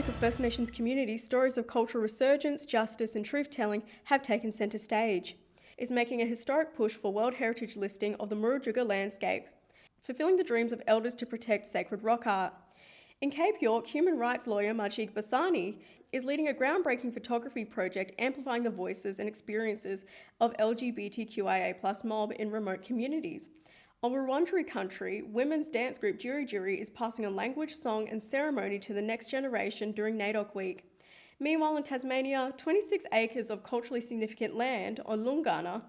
Republic of First Nations communities, stories of cultural resurgence, justice and truth-telling have taken centre stage. Is making a historic push for World Heritage listing of the Whadjuk landscape, fulfilling the dreams of elders to protect sacred rock art. In Cape York, human rights lawyer Whadjuk is leading a groundbreaking photography project amplifying the voices and experiences of LGBTQIA+ mob in remote communities. On Wurundjeri country, women's dance group Jiri Jiri is passing on language, song and ceremony to the next generation during NAIDOC Week. Meanwhile in Tasmania, 26 acres of culturally significant land on Lungana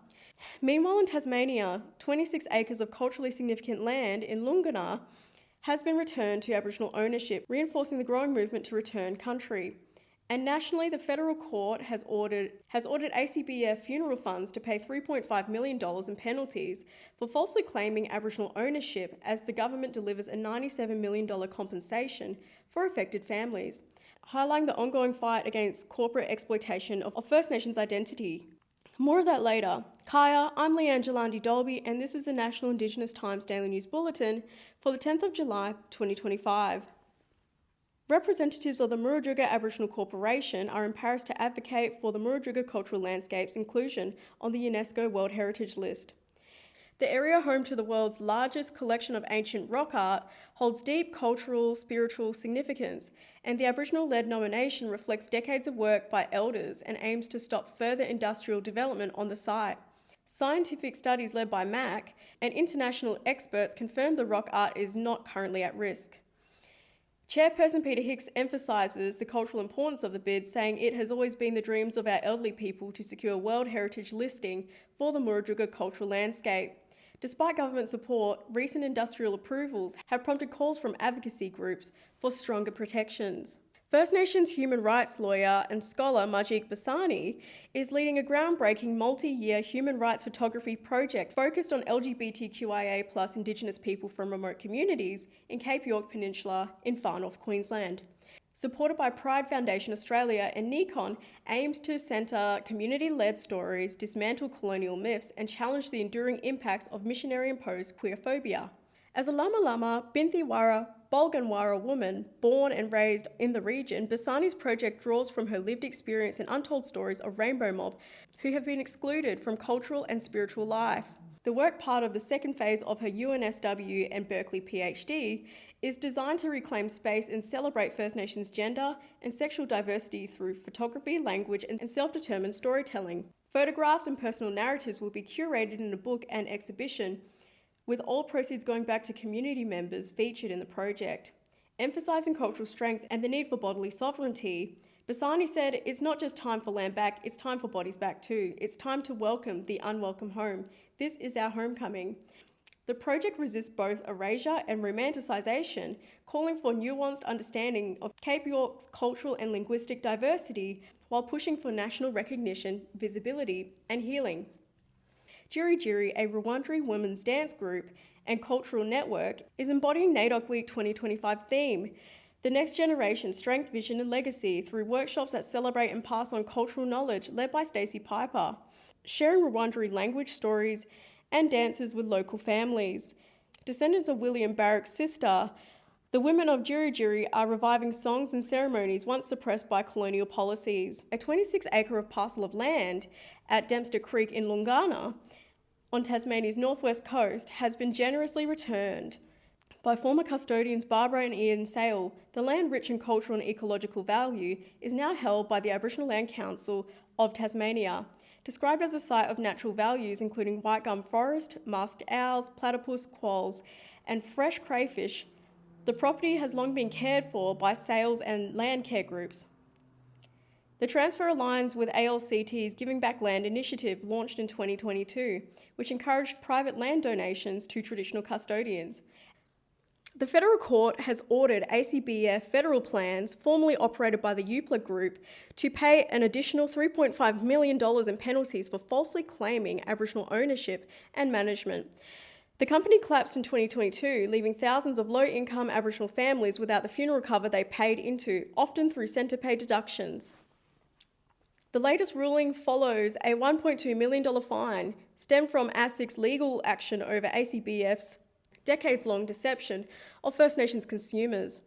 in Lungana has been returned to Aboriginal ownership, reinforcing the growing movement to return country. And nationally, the federal court has ordered ACBF funeral funds to pay $3.5 million in penalties for falsely claiming Aboriginal ownership as the government delivers a $97 million compensation for affected families, highlighting the ongoing fight against corporate exploitation of First Nations identity. More of that later. Kaya, I'm Leanne Djilandi Dolby, and this is the National Indigenous Times Daily News Bulletin for the 10th of July, 2025. Representatives of the Whadjuk Aboriginal Corporation are in Paris to advocate for the Whadjuk cultural landscape's inclusion on the UNESCO World Heritage List. The area, home to the world's largest collection of ancient rock art, holds deep cultural, spiritual significance, and the Aboriginal-led nomination reflects decades of work by elders and aims to stop further industrial development on the site. Scientific studies led by MAC and international experts confirm the rock art is not currently at risk. Chairperson Peter Hicks emphasises the cultural importance of the bid, saying it has always been the dreams of our elderly people to secure World Heritage listing for the Whadjuk cultural landscape. Despite government support, recent industrial approvals have prompted calls from advocacy groups for stronger protections. First Nations human rights lawyer and scholar Whadjuk is leading a groundbreaking multi-year human rights photography project focused on LGBTQIA+ Indigenous people from remote communities in Cape York Peninsula in far north Queensland. Supported by Pride Foundation Australia and Nikon, aims to centre community-led stories, dismantle colonial myths and challenge the enduring impacts of missionary-imposed queerphobia. As a Lama Lama, Binthiwara, Bulganwara woman born and raised in the region, Basani's project draws from her lived experience and untold stories of rainbow mob who have been excluded from cultural and spiritual life. The work, part of the second phase of her UNSW and Berkeley PhD, is designed to reclaim space and celebrate First Nations gender and sexual diversity through photography, language and self-determined storytelling. Photographs and personal narratives will be curated in a book and exhibition, with all proceeds going back to community members featured in the project. Emphasising cultural strength and the need for bodily sovereignty, Basani said, "It's not just time for land back, it's time for bodies back too. It's time to welcome the unwelcome home. This is our homecoming." The project resists both erasure and romanticisation, calling for nuanced understanding of Cape York's cultural and linguistic diversity while pushing for national recognition, visibility and healing. Jiri Jiri, a Wurundjeri women's dance group and cultural network, is embodying NAIDOC Week 2025 theme, the next generation, strength, vision and legacy, through workshops that celebrate and pass on cultural knowledge led by Stacey Piper, sharing Wurundjeri language, stories and dances with local families. Descendants of William Barrack's sister, the women of Jiri Jiri are reviving songs and ceremonies once suppressed by colonial policies. A 26-acre parcel of land at Dempster Creek in Lungana, on Tasmania's northwest coast, has been generously returned by former custodians Barbara and Ian Sale. The land, rich in cultural and ecological value, is now held by the Aboriginal Land Council of Tasmania. Described as a site of natural values including white gum forest, masked owls, platypus, quolls and fresh crayfish, the property has long been cared for by sales and land care groups. The transfer aligns with ALCT's Giving Back Land initiative launched in 2022, which encouraged private land donations to traditional custodians. The federal court has ordered ACBF federal plans, formerly operated by the UPLA Group, to pay an additional $3.5 million in penalties for falsely claiming Aboriginal ownership and management. The company collapsed in 2022, leaving thousands of low-income Aboriginal families without the funeral cover they paid into, often through centre pay deductions. The latest ruling follows a $1.2 million fine stemmed from ASIC's legal action over ACBF's decades-long deception of First Nations consumers.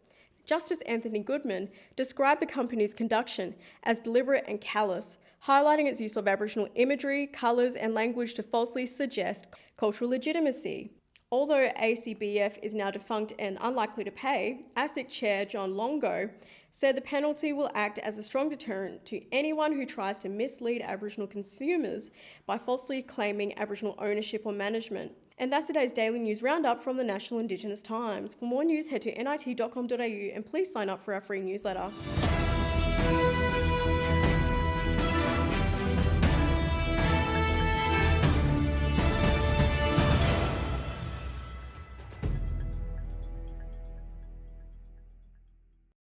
Justice Anthony Goodman described the company's conduct as deliberate and callous, highlighting its use of Aboriginal imagery, colours and language to falsely suggest cultural legitimacy. Although ACBF is now defunct and unlikely to pay, ASIC Chair John Longo said the penalty will act as a strong deterrent to anyone who tries to mislead Aboriginal consumers by falsely claiming Aboriginal ownership or management. And that's today's Daily News Roundup from the National Indigenous Times. For more news, head to nit.com.au and please sign up for our free newsletter.